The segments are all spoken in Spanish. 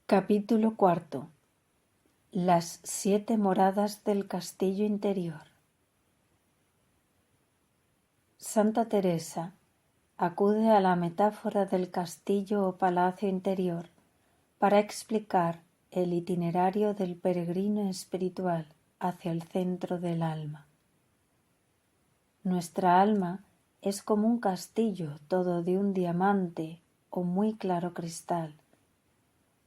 Capítulo cuarto. Las 7 moradas del castillo interior. Santa Teresa acude a la metáfora del castillo o palacio interior para explicar el itinerario del peregrino espiritual hacia el centro del alma. Nuestra alma es como un castillo todo de un diamante o muy claro cristal,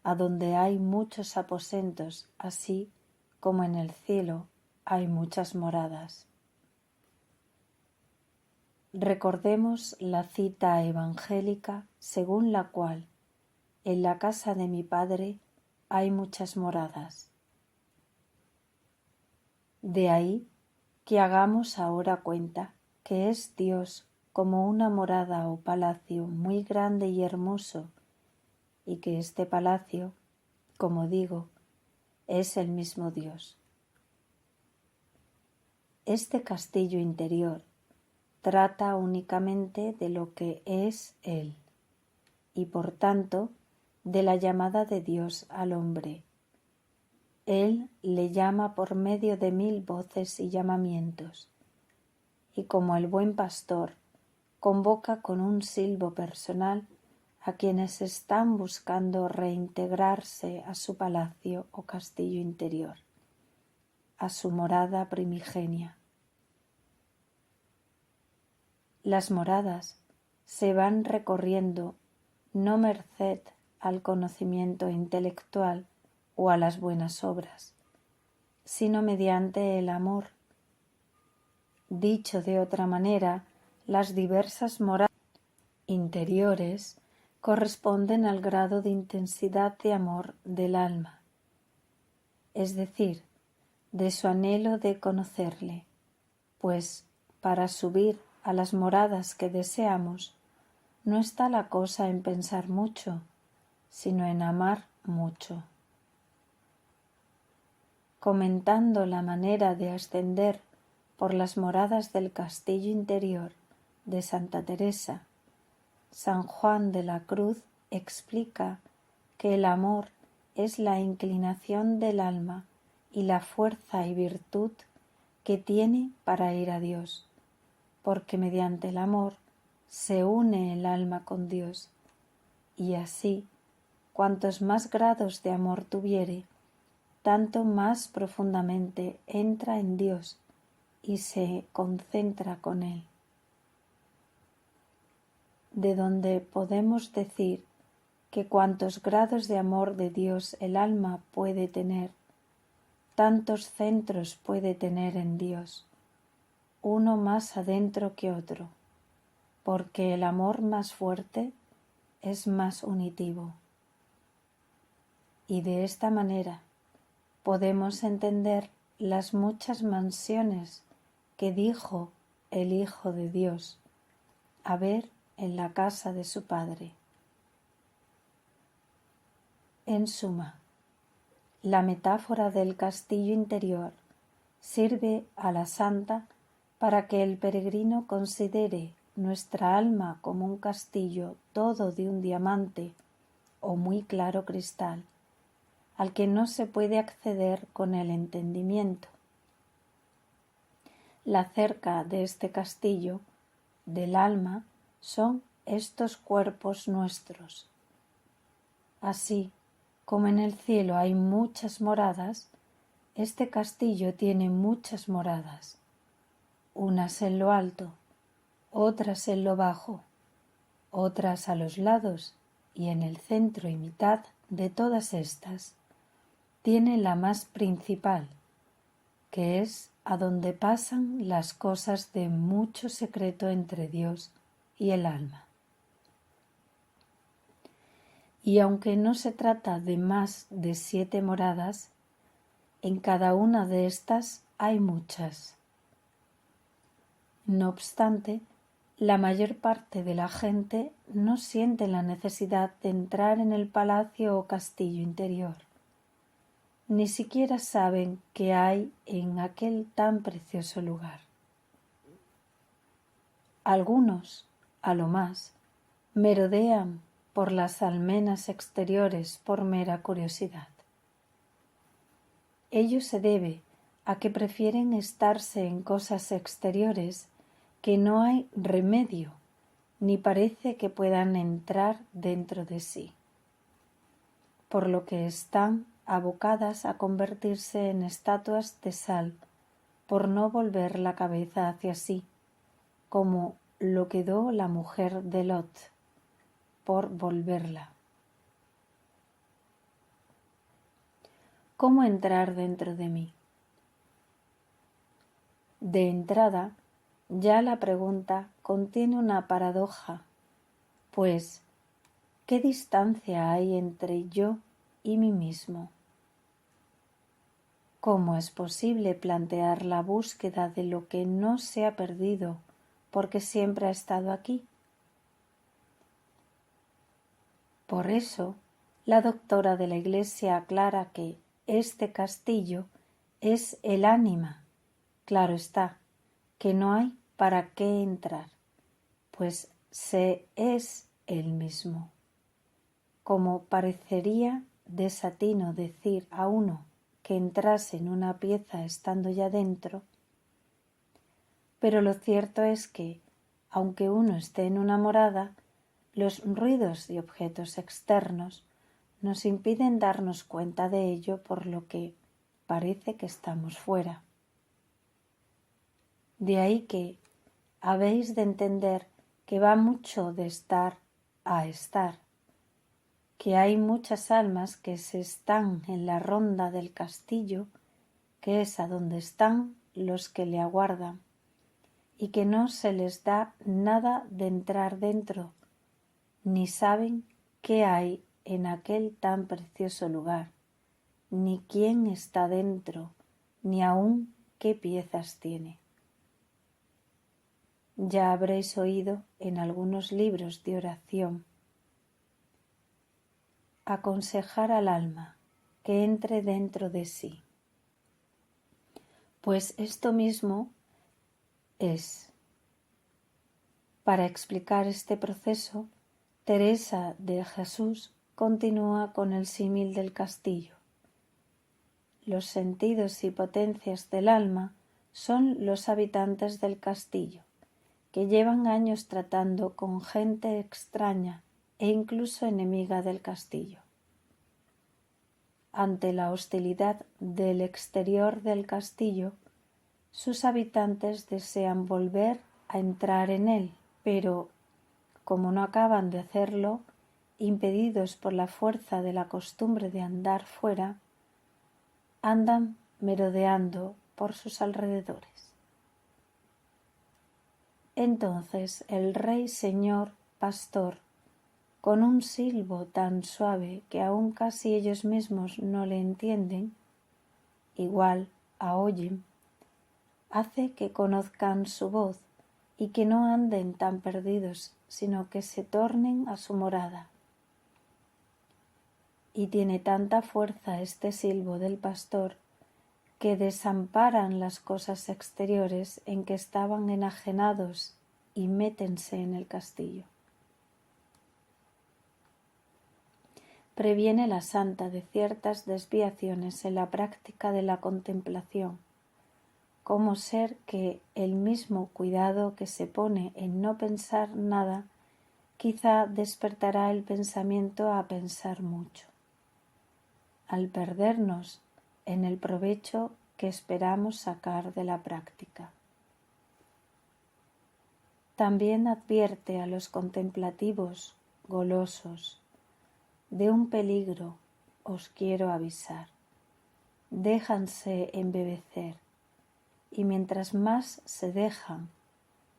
a donde hay muchos aposentos, así como en el cielo hay muchas moradas. Recordemos la cita evangélica según la cual en la casa de mi Padre hay muchas moradas. De ahí que hagamos ahora cuenta que es Dios como una morada o palacio muy grande y hermoso, y que este palacio, como digo, es el mismo Dios. Este castillo interior trata únicamente de lo que es Él, y por tanto de la llamada de Dios al hombre. Él le llama por medio de 1000 voces y llamamientos, y como el buen pastor convoca con un silbo personal a quienes están buscando reintegrarse a su palacio o castillo interior, a su morada primigenia. Las moradas se van recorriendo no merced al conocimiento intelectual o a las buenas obras, sino mediante el amor. Dicho de otra manera, las diversas moradas interiores corresponden al grado de intensidad de amor del alma, es decir, de su anhelo de conocerle, pues para subir a las moradas que deseamos no está la cosa en pensar mucho, sino en amar mucho. Comentando la manera de ascender por las moradas del castillo interior de Santa Teresa, San Juan de la Cruz explica que el amor es la inclinación del alma y la fuerza y virtud que tiene para ir a Dios, porque mediante el amor se une el alma con Dios, y así, cuantos más grados de amor tuviere, tanto más profundamente entra en Dios y se concentra con Él. De donde podemos decir que cuantos grados de amor de Dios el alma puede tener, tantos centros puede tener en Dios, uno más adentro que otro, porque el amor más fuerte es más unitivo. Y de esta manera podemos entender las muchas mansiones que dijo el Hijo de Dios haber en la casa de su Padre. En suma, la metáfora del castillo interior sirve a la santa para que el peregrino considere nuestra alma como un castillo todo de un diamante o muy claro cristal, al que no se puede acceder con el entendimiento. La cerca de este castillo del alma son estos cuerpos nuestros. Así como en el cielo hay muchas moradas, este castillo tiene muchas moradas, unas en lo alto, otras en lo bajo, otras a los lados, y en el centro y mitad de todas estas tiene la más principal, que es a donde pasan las cosas de mucho secreto entre Dios y el alma. Y aunque no se trata de más de 7 moradas, en cada una de estas hay muchas. No obstante, la mayor parte de la gente no siente la necesidad de entrar en el palacio o castillo interior. Ni siquiera saben qué hay en aquel tan precioso lugar. Algunos, a lo más, merodean por las almenas exteriores por mera curiosidad. Ello se debe a que prefieren estarse en cosas exteriores que no hay remedio, ni parece que puedan entrar dentro de sí, por lo que están abocadas a convertirse en estatuas de sal, por no volver la cabeza hacia sí, como lo quedó la mujer de Lot, por volverla. ¿Cómo entrar dentro de mí? De entrada, ya la pregunta contiene una paradoja, pues, ¿qué distancia hay entre yo y mí mismo? ¿Cómo es posible plantear la búsqueda de lo que no se ha perdido porque siempre ha estado aquí? Por eso, la doctora de la Iglesia aclara que este castillo es el ánima. Claro está, que no hay para qué entrar, pues se es el mismo. Como parecería desatino decir a uno que entrase en una pieza estando ya dentro, pero lo cierto es que, aunque uno esté en una morada, los ruidos y objetos externos nos impiden darnos cuenta de ello, por lo que parece que estamos fuera. De ahí que habéis de entender que va mucho de estar a estar, que hay muchas almas que se están en la ronda del castillo, que es a donde están los que le aguardan, y que no se les da nada de entrar dentro, ni saben qué hay en aquel tan precioso lugar, ni quién está dentro, ni aun qué piezas tiene. Ya habréis oído en algunos libros de oración aconsejar al alma que entre dentro de sí, pues esto mismo es. Para explicar este proceso, Teresa de Jesús continúa con el símil del castillo. Los sentidos y potencias del alma son los habitantes del castillo, que llevan años tratando con gente extraña e incluso enemiga del castillo. Ante la hostilidad del exterior del castillo, sus habitantes desean volver a entrar en él, pero, como no acaban de hacerlo, impedidos por la fuerza de la costumbre de andar fuera, andan merodeando por sus alrededores. Entonces el Rey Señor Pastor, con un silbo tan suave que aun casi ellos mismos no le entienden, igual oyen, hace que conozcan su voz y que no anden tan perdidos, sino que se tornen a su morada. Y tiene tanta fuerza este silbo del pastor que desamparan las cosas exteriores en que estaban enajenados y métense en el castillo. Previene la santa de ciertas desviaciones en la práctica de la contemplación, como ser que el mismo cuidado que se pone en no pensar nada quizá despertará el pensamiento a pensar mucho, al perdernos en el provecho que esperamos sacar de la práctica. También advierte a los contemplativos golosos: de un peligro os quiero avisar. Déjanse embebecer, y mientras más se dejan,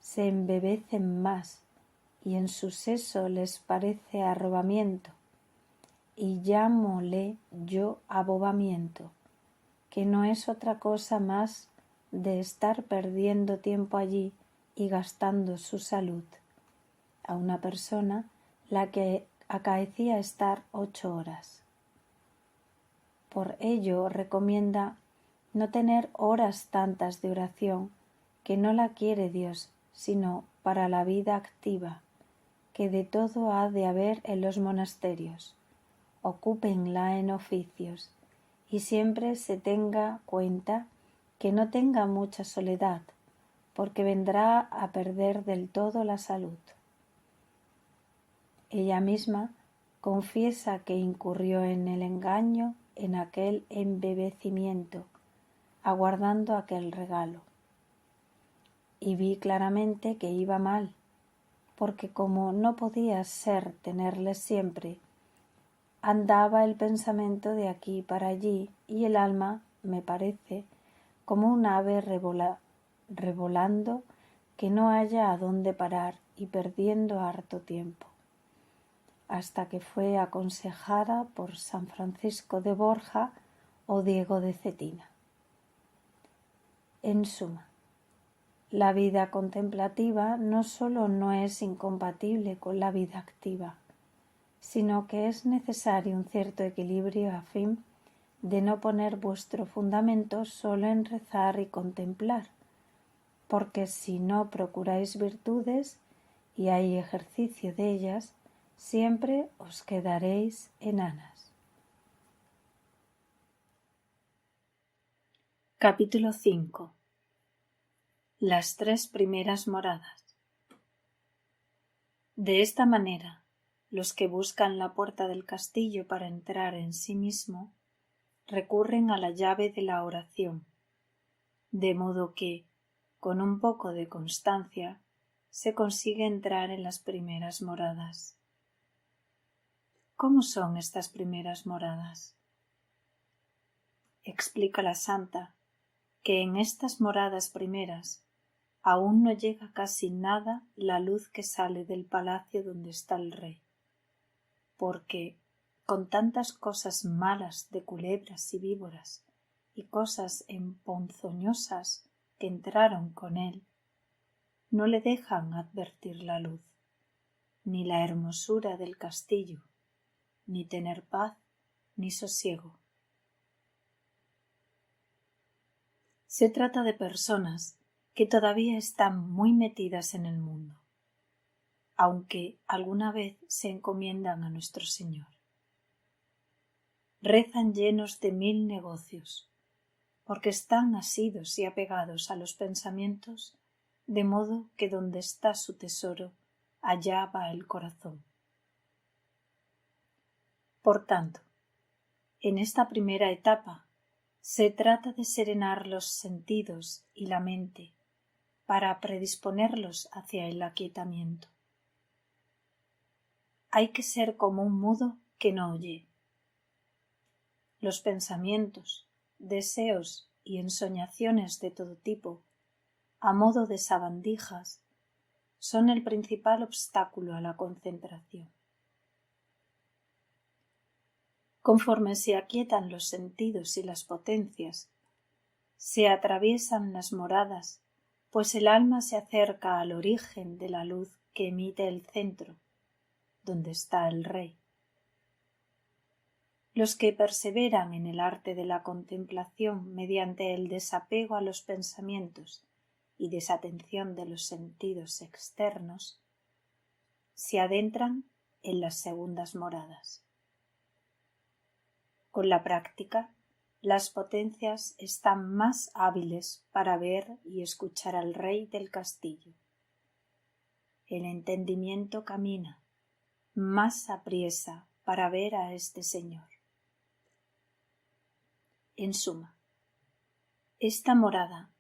se embebecen más, y en su seso les parece arrobamiento, y llámole yo abobamiento, que no es otra cosa más de estar perdiendo tiempo allí y gastando su salud, a una persona la que acaecía estar 8 horas. Por ello recomienda no tener horas tantas de oración, que no la quiere Dios, sino para la vida activa, que de todo ha de haber en los monasterios. Ocúpenla en oficios y siempre se tenga cuenta que no tenga mucha soledad, porque vendrá a perder del todo la salud. Ella misma confiesa que incurrió en el engaño en aquel embebecimiento, aguardando aquel regalo. Y vi claramente que iba mal, porque como no podía ser tenerle siempre, andaba el pensamiento de aquí para allí y el alma, me parece, como un ave revolando que no halla a dónde parar y perdiendo harto tiempo, hasta que fue aconsejada por San Francisco de Borja o Diego de Cetina. En suma, la vida contemplativa no sólo no es incompatible con la vida activa, sino que es necesario un cierto equilibrio a fin de no poner vuestro fundamento solo en rezar y contemplar, porque si no procuráis virtudes y hay ejercicio de ellas, siempre os quedaréis enanas. Capítulo 5. Las 3 primeras moradas. De esta manera, los que buscan la puerta del castillo para entrar en sí mismo, recurren a la llave de la oración, de modo que, con un poco de constancia, se consigue entrar en las primeras moradas. ¿Cómo son estas primeras moradas? Explica la santa que en estas moradas primeras aún no llega casi nada la luz que sale del palacio donde está el rey, porque con tantas cosas malas de culebras y víboras y cosas emponzoñosas que entraron con él, no le dejan advertir la luz, ni la hermosura del castillo, ni tener paz ni sosiego. Se trata de personas que todavía están muy metidas en el mundo, aunque alguna vez se encomiendan a nuestro Señor. Rezan llenos de 1000 negocios, porque están asidos y apegados a los pensamientos, de modo que donde está su tesoro, allá va el corazón. Por tanto, en esta primera etapa se trata de serenar los sentidos y la mente para predisponerlos hacia el aquietamiento. Hay que ser como un mudo que no oye. Los pensamientos, deseos y ensoñaciones de todo tipo, a modo de sabandijas, son el principal obstáculo a la concentración. Conforme se aquietan los sentidos y las potencias, se atraviesan las moradas, pues el alma se acerca al origen de la luz que emite el centro, donde está el Rey. Los que perseveran en el arte de la contemplación mediante el desapego a los pensamientos y desatención de los sentidos externos, se adentran en las segundas moradas. Con la práctica, las potencias están más hábiles para ver y escuchar al rey del castillo. El entendimiento camina más apriesa para ver a este señor. En suma, esta morada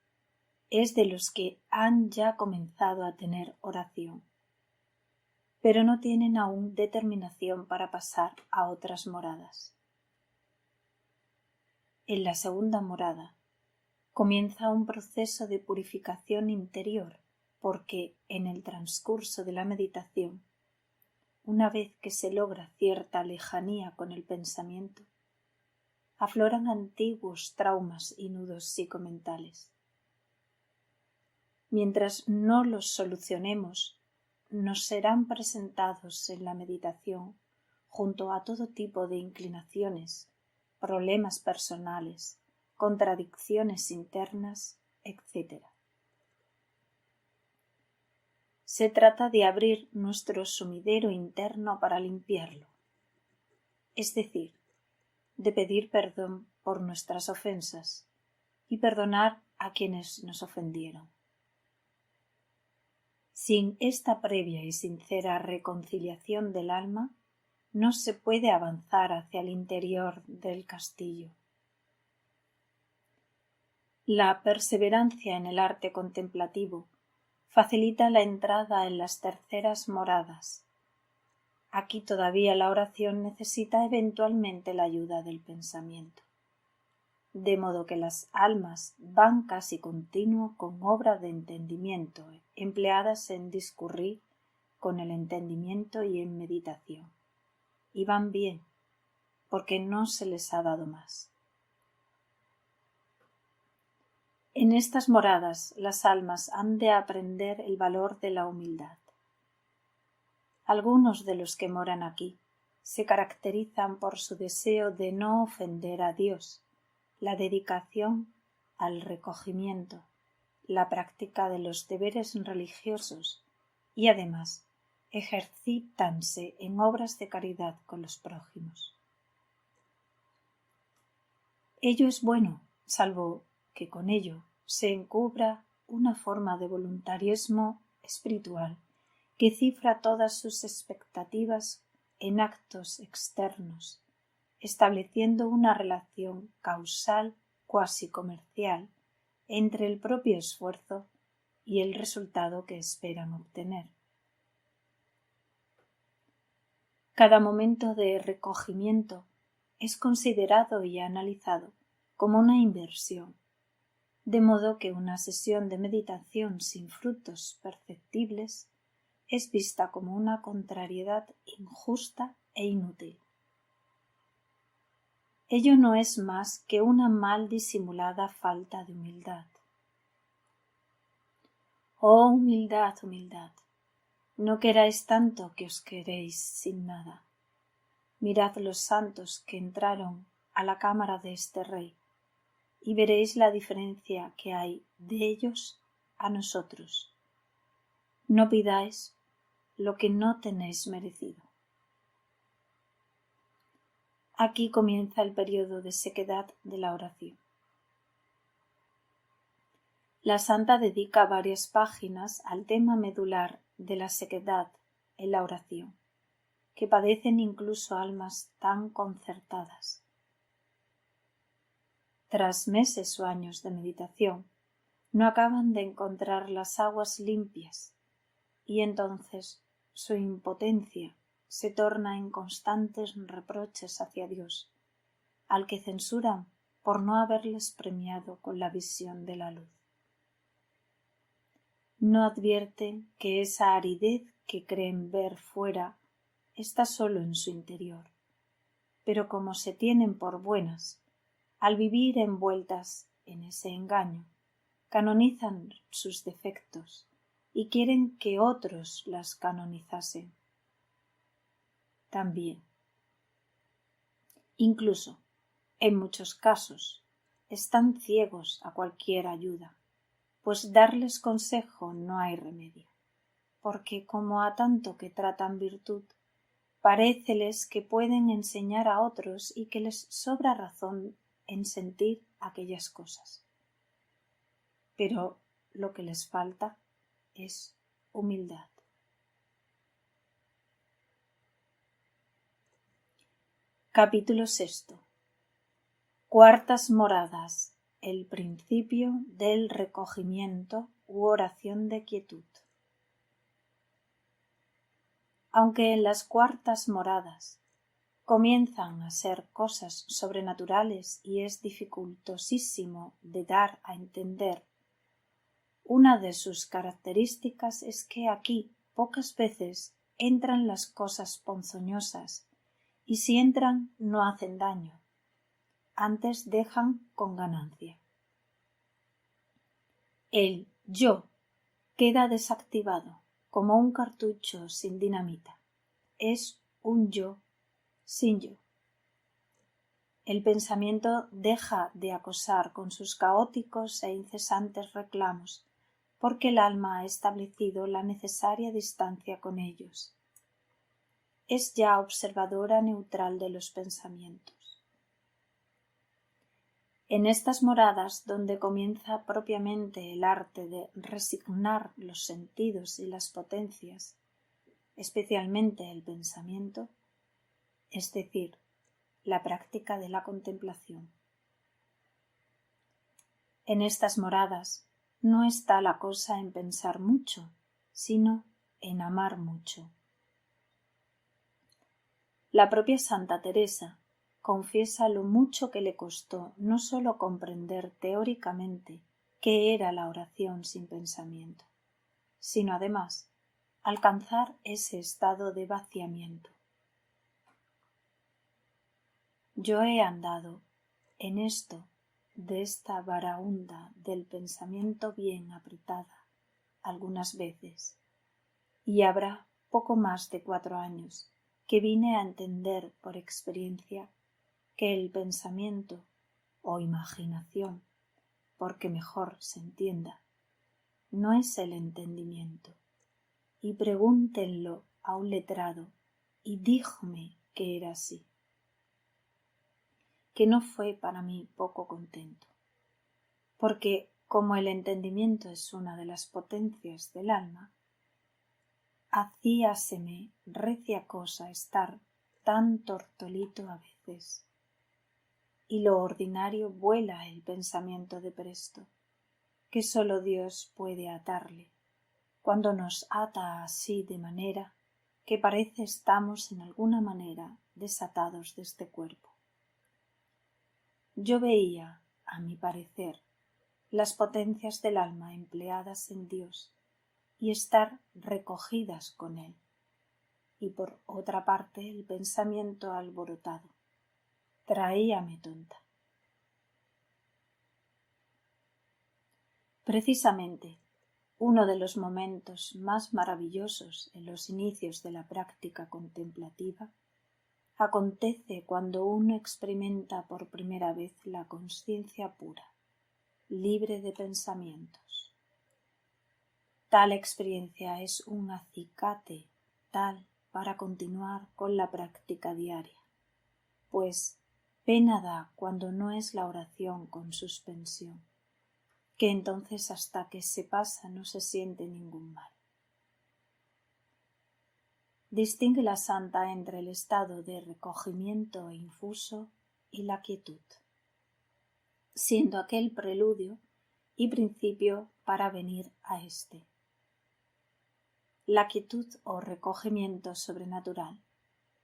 es de los que han ya comenzado a tener oración, pero no tienen aún determinación para pasar a otras moradas. En la segunda morada comienza un proceso de purificación interior, porque en el transcurso de la meditación, una vez que se logra cierta lejanía con el pensamiento, afloran antiguos traumas y nudos psicomentales. Mientras no los solucionemos, nos serán presentados en la meditación junto a todo tipo de inclinaciones, problemas personales, contradicciones internas, etc. Se trata de abrir nuestro sumidero interno para limpiarlo, es decir, de pedir perdón por nuestras ofensas y perdonar a quienes nos ofendieron. Sin esta previa y sincera reconciliación del alma, no se puede avanzar hacia el interior del castillo. La perseverancia en el arte contemplativo facilita la entrada en las terceras moradas. Aquí todavía la oración necesita eventualmente la ayuda del pensamiento, de modo que las almas van casi continuo con obra de entendimiento, empleadas en discurrir con el entendimiento y en meditación, y van bien, porque no se les ha dado más. En estas moradas las almas han de aprender el valor de la humildad. Algunos de los que moran aquí se caracterizan por su deseo de no ofender a Dios, la dedicación al recogimiento, la práctica de los deberes religiosos y además ejercítanse en obras de caridad con los prójimos. Ello es bueno, salvo que con ello se encubra una forma de voluntarismo espiritual que cifra todas sus expectativas en actos externos, estableciendo una relación causal cuasi comercial entre el propio esfuerzo y el resultado que esperan obtener. Cada momento de recogimiento es considerado y analizado como una inversión, de modo que una sesión de meditación sin frutos perceptibles es vista como una contrariedad injusta e inútil. Ello no es más que una mal disimulada falta de humildad. Oh humildad, humildad, no queráis tanto que os queréis sin nada. Mirad los santos que entraron a la cámara de este rey, y veréis la diferencia que hay de ellos a nosotros. No pidáis lo que no tenéis merecido. Aquí comienza el periodo de sequedad de la oración. La santa dedica varias páginas al tema medular de la sequedad en la oración, que padecen incluso almas tan concertadas. Tras meses o años de meditación, no acaban de encontrar las aguas limpias, y entonces su impotencia se torna en constantes reproches hacia Dios, al que censuran por no haberles premiado con la visión de la luz. No advierten que esa aridez que creen ver fuera está solo en su interior, pero como se tienen por buenas, al vivir envueltas en ese engaño, canonizan sus defectos y quieren que otros las canonizasen también. Incluso, en muchos casos, están ciegos a cualquier ayuda, pues darles consejo no hay remedio, porque como a tanto que tratan virtud, paréceles que pueden enseñar a otros y que les sobra razón en sentir aquellas cosas. Pero lo que les falta es humildad. Capítulo 6. Cuartas moradas. El principio del recogimiento u oración de quietud. Aunque en las cuartas moradas comienzan a ser cosas sobrenaturales y es dificultosísimo de dar a entender, una de sus características es que aquí pocas veces entran las cosas ponzoñosas y si entran no hacen daño, antes dejan con ganancia. El yo queda desactivado como un cartucho sin dinamita. Es un yo sin yo. El pensamiento deja de acosar con sus caóticos e incesantes reclamos porque el alma ha establecido la necesaria distancia con ellos. Es ya observadora neutral de los pensamientos. En estas moradas, donde comienza propiamente el arte de resignar los sentidos y las potencias, especialmente el pensamiento, es decir, la práctica de la contemplación. En estas moradas no está la cosa en pensar mucho, sino en amar mucho. La propia Santa Teresa confiesa lo mucho que le costó no sólo comprender teóricamente qué era la oración sin pensamiento, sino además alcanzar ese estado de vaciamiento. Yo he andado en esto de esta baraúnda del pensamiento bien apretada algunas veces, y habrá poco más de 4 años que vine a entender por experiencia que el pensamiento o imaginación, porque mejor se entienda, no es el entendimiento, y pregúntenlo a un letrado, y díjome que era así, que no fue para mí poco contento, porque como el entendimiento es una de las potencias del alma, hacíaseme recia cosa estar tan tortolito a veces, y lo ordinario vuela el pensamiento de presto, que sólo Dios puede atarle, cuando nos ata así de manera que parece estamos en alguna manera desatados de este cuerpo. Yo veía, a mi parecer, las potencias del alma empleadas en Dios y estar recogidas con Él, y por otra parte el pensamiento alborotado. Traíame tonta. Precisamente, uno de los momentos más maravillosos en los inicios de la práctica contemplativa acontece cuando uno experimenta por primera vez la consciencia pura, libre de pensamientos. Tal experiencia es un acicate tal para continuar con la práctica diaria, pues pena da cuando no es la oración con suspensión, que entonces hasta que se pasa no se siente ningún mal. Distingue la santa entre el estado de recogimiento infuso y la quietud, siendo aquel preludio y principio para venir a éste. La quietud o recogimiento sobrenatural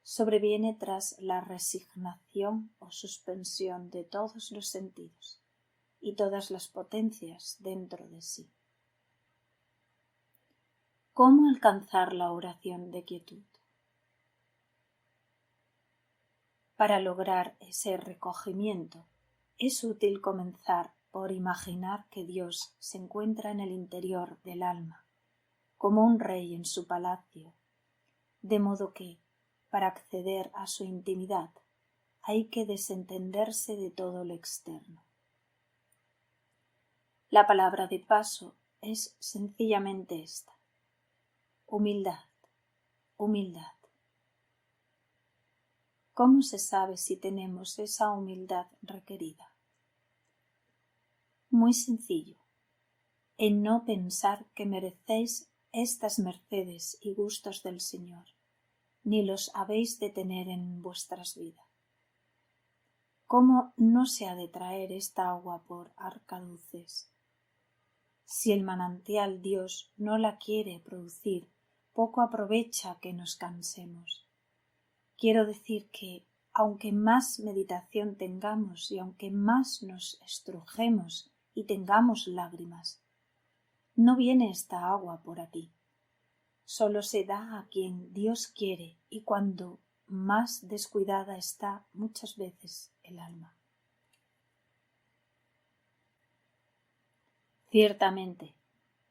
sobreviene tras la resignación o suspensión de todos los sentidos y todas las potencias dentro de sí. ¿Cómo alcanzar la oración de quietud? Para lograr ese recogimiento es útil comenzar por imaginar que Dios se encuentra en el interior del alma, como un rey en su palacio, de modo que, para acceder a su intimidad, hay que desentenderse de todo lo externo. La palabra de paso es sencillamente esta: humildad, humildad. ¿Cómo se sabe si tenemos esa humildad requerida? Muy sencillo, en no pensar que merecéis estas mercedes y gustos del Señor, ni los habéis de tener en vuestras vidas. ¿Cómo no se ha de traer esta agua por arcaduces? Si el manantial Dios no la quiere producir, poco aprovecha que nos cansemos. Quiero decir que, aunque más meditación tengamos y aunque más nos estrujemos y tengamos lágrimas, no viene esta agua por aquí. Solo se da a quien Dios quiere y cuando más descuidada está muchas veces el alma. Ciertamente,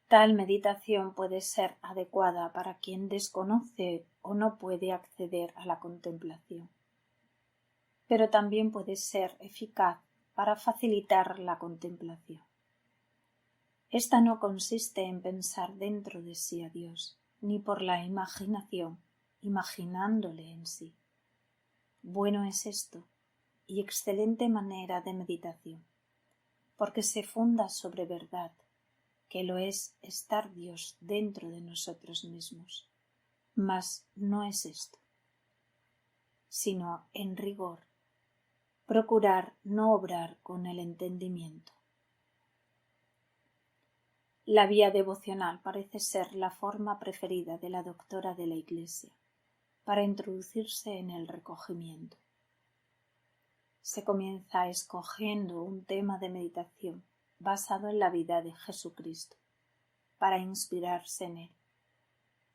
tal meditación puede ser adecuada para quien desconoce o no puede acceder a la contemplación, pero también puede ser eficaz para facilitar la contemplación. Esta no consiste en pensar dentro de sí a Dios, ni por la imaginación, imaginándole en sí. Bueno es esto, y excelente manera de meditación, porque se funda sobre verdad, que lo es estar Dios dentro de nosotros mismos. Mas no es esto, sino en rigor, procurar no obrar con el entendimiento. La vía devocional parece ser la forma preferida de la doctora de la Iglesia para introducirse en el recogimiento. Se comienza escogiendo un tema de meditación basado en la vida de Jesucristo, para inspirarse en él,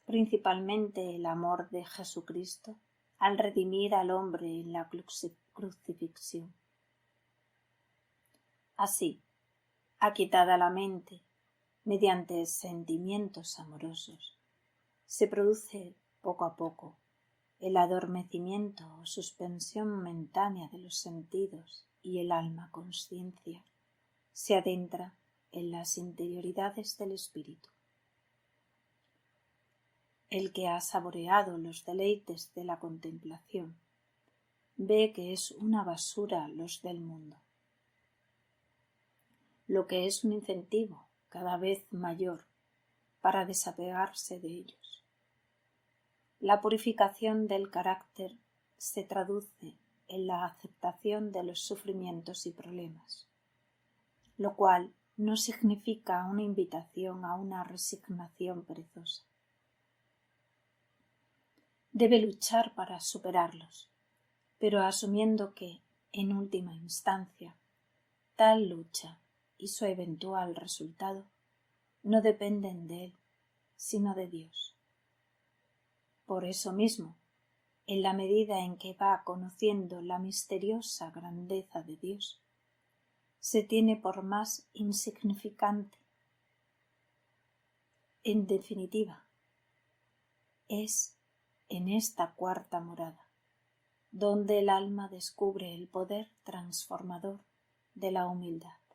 principalmente el amor de Jesucristo al redimir al hombre en la crucifixión. Así, aquietada la mente, mediante sentimientos amorosos, se produce poco a poco el adormecimiento o suspensión momentánea de los sentidos y el alma consciencia se adentra en las interioridades del espíritu. El que ha saboreado los deleites de la contemplación ve que es una basura los del mundo, lo que es un incentivo cada vez mayor para desapegarse de ellos. La purificación del carácter se traduce en la aceptación de los sufrimientos y problemas, lo cual no significa una invitación a una resignación perezosa. Debe luchar para superarlos, pero asumiendo que, en última instancia, tal lucha y su eventual resultado no dependen de él, sino de Dios. Por eso mismo, en la medida en que va conociendo la misteriosa grandeza de Dios, se tiene por más insignificante. En definitiva, es en esta cuarta morada donde el alma descubre el poder transformador de la humildad.